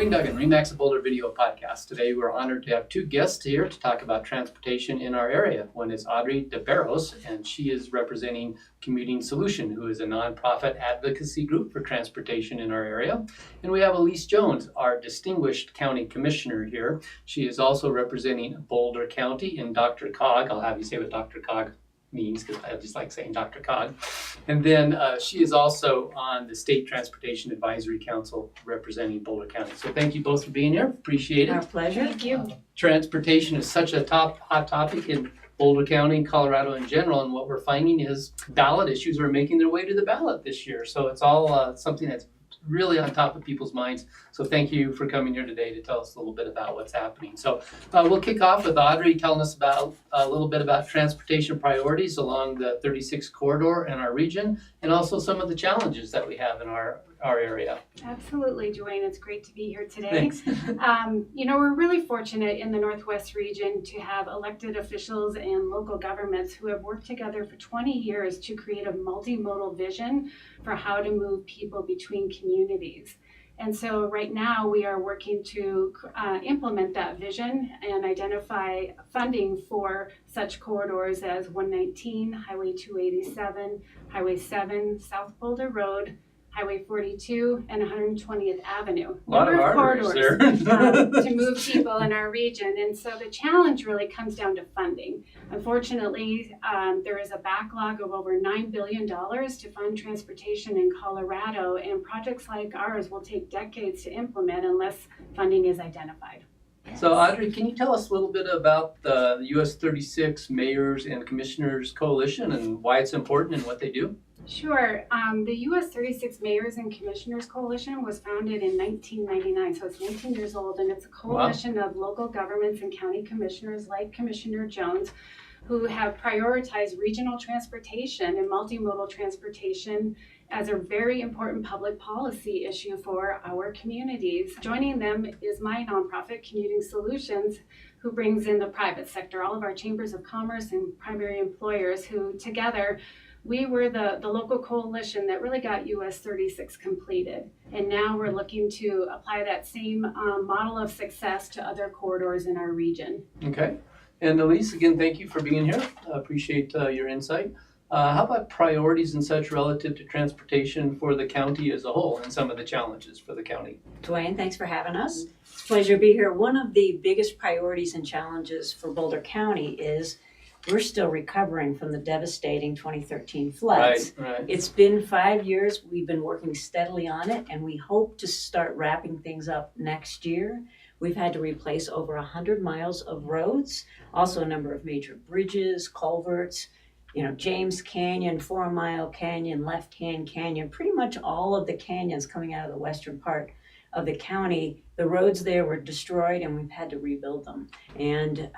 Duane Duggan, Remax of Boulder Video Podcast. Today we're honored to have two guests here to talk about transportation in our area. One is Audrey DeBarros, and she is representing Commuting Solutions, who is a nonprofit advocacy group for transportation in our area. And we have Elisa Jones, our distinguished county commissioner here. She is also representing Boulder County and Dr. Cog. I'll have you say what Dr. Cog means because I just like saying Dr. Cog. And then she is also on the State Transportation Advisory Council representing Boulder County. So thank you both for being here. Appreciate it. Our pleasure. Thank you. Transportation is such a hot topic in Boulder County and Colorado in general, and what we're finding is ballot issues are making their way to the ballot this year. So it's all something that's really on top of people's minds. So thank you for coming here today to tell us a little bit about what's happening. So we'll kick off with Audrey telling us about a little bit about transportation priorities along the 36 corridor in our region, and also some of the challenges that we have in our area. Absolutely, Duane. It's great to be here today. Thanks. We're really fortunate in the Northwest region to have elected officials and local governments who have worked together for 20 years to create a multimodal vision for how to move people between communities. And so right now we are working to implement that vision and identify funding for such corridors as 119, Highway 287, Highway 7, South Boulder Road, Highway 42, and 120th Avenue. A lot of arteries there. To move people in our region. And so the challenge really comes down to funding. Unfortunately, there is a backlog of over $9 billion to fund transportation in Colorado, and projects like ours will take decades to implement unless funding is identified. So Audrey, can you tell us a little bit about the US 36 Mayors and Commissioners Coalition and why it's important and what they do? Sure. The US 36 Mayors and Commissioners Coalition was founded in 1999, so it's 19 years old, and it's a coalition of local governments and county commissioners like Commissioner Jones who have prioritized regional transportation and multimodal transportation as a very important public policy issue for our communities. Joining them is my nonprofit, Commuting Solutions, who brings in the private sector, all of our chambers of commerce and primary employers who together we were the local coalition that really got US 36 completed. And now we're looking to apply that same model of success to other corridors in our region. Okay. And Elise, again, thank you for being here. I appreciate your insight. How about priorities and such relative to transportation for the county as a whole and some of the challenges for the county? Duane, thanks for having us. It's a pleasure to be here. One of the biggest priorities and challenges for Boulder County is we're still recovering from the devastating 2013 floods. Right. It's been 5 years. We've been working steadily on it, and we hope to start wrapping things up next year. We've had to replace over 100 miles of roads, also a number of major bridges, culverts, James Canyon, 4 Mile Canyon, Left Hand Canyon, pretty much all of the canyons coming out of the western part of the county. The roads there were destroyed and we've had to rebuild them. And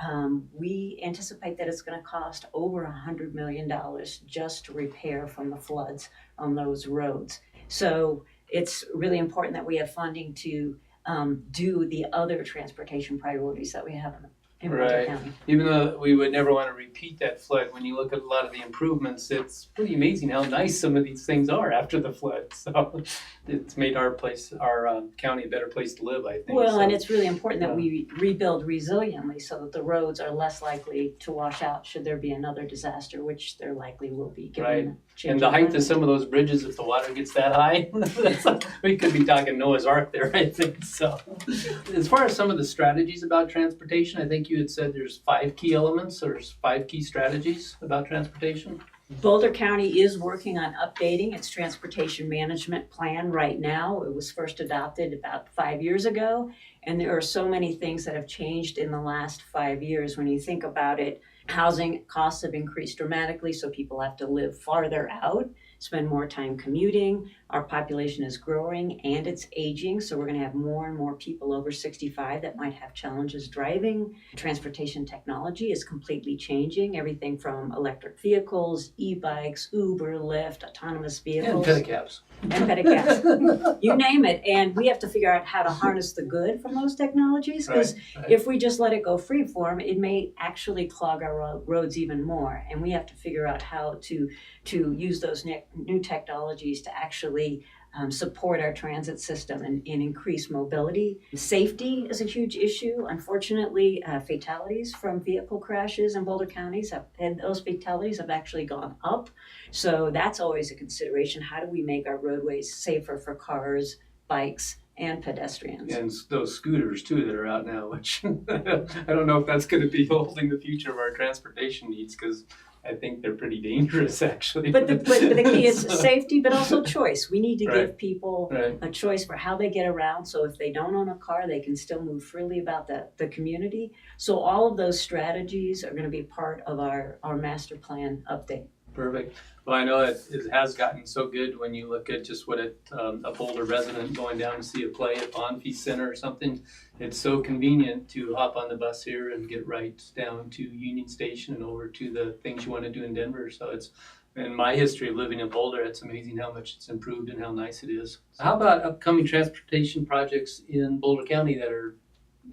we anticipate that it's going to cost over $100 million just to repair from the floods on those roads. So it's really important that we have funding to do the other transportation priorities that we have in Boulder County. Even though we would never want to repeat that flood, when you look at a lot of the improvements, it's pretty amazing how nice some of these things are after the flood. So it's made our county a better place to live, I think. Well, and it's really important that we rebuild resiliently so that the roads are less likely to wash out should there be another disaster, which there likely will be. Given and the height of some of those bridges, if the water gets that high, we could be talking Noah's Ark there, I think. So as far as some of the strategies about transportation, I think you had said there's 5 key elements or 5 key strategies about transportation. Boulder County is working on updating its transportation management plan right now. It was first adopted about 5 years ago, and there are so many things that have changed in the last 5 years. When you think about it, housing costs have increased dramatically, so people have to live farther out, spend more time commuting. Our population is growing and it's aging, so we're going to have more and more people over 65 that might have challenges driving. Transportation technology is completely changing, everything from electric vehicles, e-bikes, Uber, Lyft, autonomous vehicles. And pedicabs. And pedicabs. You name it. And we have to figure out how to harness the good from those technologies, because if we just let it go freeform, it may actually clog our roads even more. And we have to figure out how to use those new technologies to actually support our transit system and increase mobility. Safety is a huge issue. Unfortunately, fatalities from vehicle crashes in Boulder counties, and those fatalities have actually gone up. So that's always a consideration. How do we make our roadways safer for cars, bikes, and pedestrians? And those scooters too that are out now, which I don't know if that's going to be holding the future of our transportation needs, because I think they're pretty dangerous actually. But the key is So, safety, but also choice. We need to Right. give people right. a choice for how they get around. So if they don't own a car, they can still move freely about the community. So all of those strategies are going to be part of our master plan update. Perfect. Well, I know it has gotten so good when you look at just what a Boulder resident going down to see a play at Bonfee Center or something. It's so convenient to hop on the bus here and get right down to Union Station and over to the things you want to do in Denver. So it's, in my history of living in Boulder, it's amazing how much it's improved and how nice it is. How about upcoming transportation projects in Boulder County that are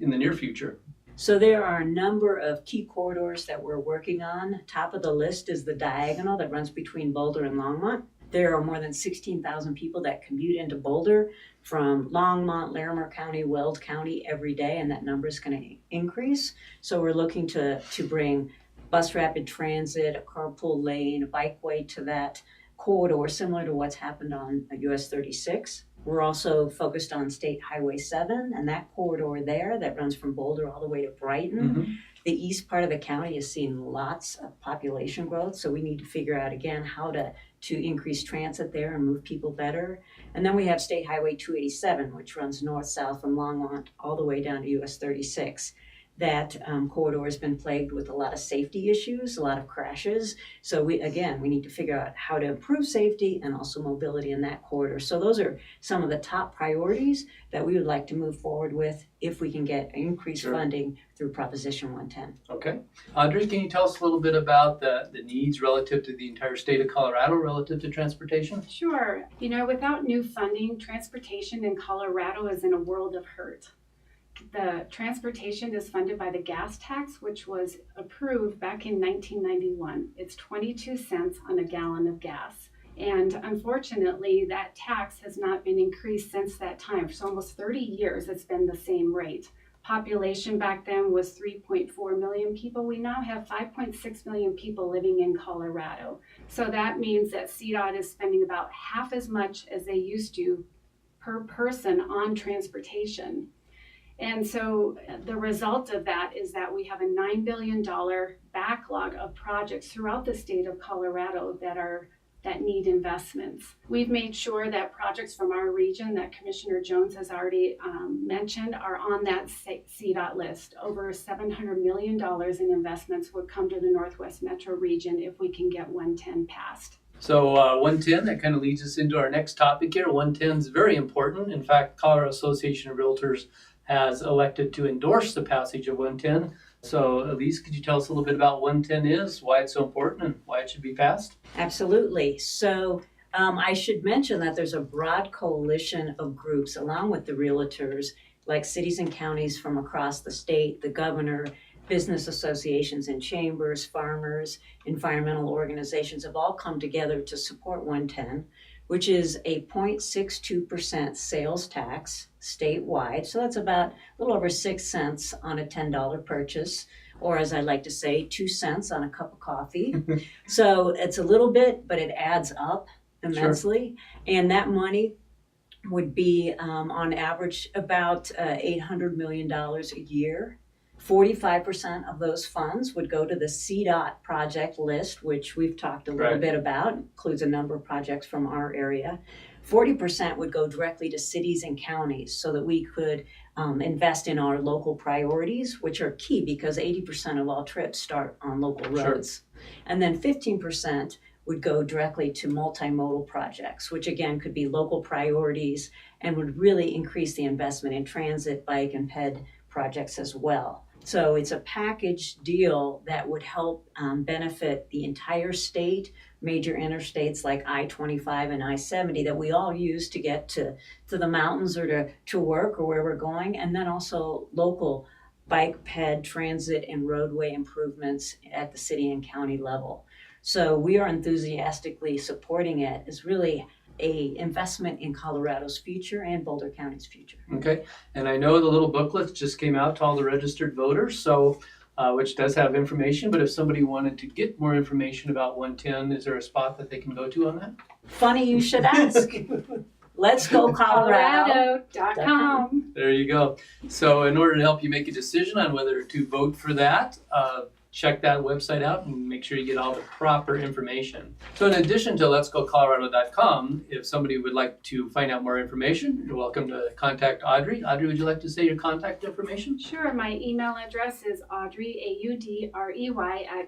in the near future? So there are a number of key corridors that we're working on. Top of the list is the diagonal that runs between Boulder and Longmont. There are more than 16,000 people that commute into Boulder from Longmont, Larimer County, Weld County every day, and that number is going to increase. So we're looking to bring bus rapid transit, a carpool lane, a bikeway to that corridor, similar to what's happened on US 36. We're also focused on State Highway 7 and that corridor there that runs from Boulder all the way to Brighton. Mm-hmm. The east part of the county is seeing lots of population growth, so we need to figure out again how to increase transit there and move people better. And then we have State Highway 287, which runs north-south from Longmont all the way down to US 36. That corridor has been plagued with a lot of safety issues, a lot of crashes. So we need to figure out how to improve safety and also mobility in that corridor. So those are some of the top priorities that we would like to move forward with if we can get increased Sure. funding through Proposition 110. Okay. Audrey, can you tell us a little bit about the needs relative to the entire state of Colorado relative to transportation? Sure. Without new funding, transportation in Colorado is in a world of hurt. The transportation is funded by the gas tax, which was approved back in 1991. It's 22 cents on a gallon of gas. And unfortunately, that tax has not been increased since that time. For almost 30 years, it's been the same rate. Population back then was 3.4 million people. We now have 5.6 million people living in Colorado. So that means that CDOT is spending about half as much as they used to per person on transportation. And so the result of that is that we have a $9 billion backlog of projects throughout the state of Colorado that need investments. We've made sure that projects from our region that Commissioner Jones has already mentioned are on that CDOT list. Over $700 million in investments would come to the Northwest Metro region if we can get 110 passed. So 110, that kind of leads us into our next topic here. 110 is very important. In fact, Colorado Association of Realtors has elected to endorse the passage of 110. So Elise, could you tell us a little bit about 110 is, why it's so important, and why it should be passed? Absolutely. So I should mention that there's a broad coalition of groups along with the realtors, like cities and counties from across the state, the governor, business associations and chambers, farmers, environmental organizations have all come together to support 110, which is a 0.62% sales tax statewide. So that's about a little over 6 cents on a $10 purchase, or as I like to say, 2 cents on a cup of coffee. So it's a little bit, but it adds up immensely. Sure. And that money would be on average about $800 million a year. 45% of those funds would go to the CDOT project list, which we've talked a little bit about, includes a number of projects from our area. 40% would go directly to cities and counties so that we could invest in our local priorities, which are key because 80% of all trips start on local roads. Sure. And then 15% would go directly to multimodal projects, which again could be local priorities and would really increase the investment in transit, bike, and ped projects as well. So it's a package deal that would help benefit the entire state, major interstates like I-25 and I-70 that we all use to get to the mountains or to work or where we're going, and then also local bike, ped, transit, and roadway improvements at the city and county level. So we are enthusiastically supporting it as really a investment in Colorado's future and Boulder County's future. Okay, and I know the little booklet just came out to all the registered voters, so which does have information, but if somebody wanted to get more information about 110, is there a spot that they can go to on that? Funny you should ask. Let's go Colorado. Colorado.com. There you go. So in order to help you make a decision on whether to vote for that, check that website out and make sure you get all the proper information. So in addition to letsgocolorado.com, if somebody would like to find out more information, you're welcome to contact Audrey. Audrey, would you like to say your contact information? Sure, my email address is Audrey, AUDREY,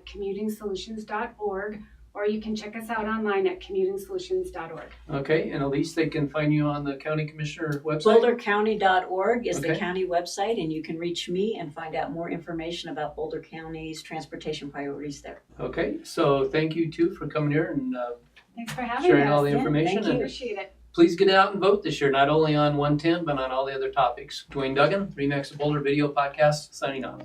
@commutingsolutions.org, or you can check us out online at commutingsolutions.org. Okay, and Elise, they can find you on the county commissioner website? BoulderCounty.org is the Okay. county website, and you can reach me and find out more information about Boulder County's transportation priorities there. Okay, so thank you too for coming here and Thanks for having sharing all us. the Yeah, information. thank you. And Appreciate it. please get out and vote this year, not only on 110, but on all the other topics. Duane Duggan, Remax of Boulder Video Podcast, signing off.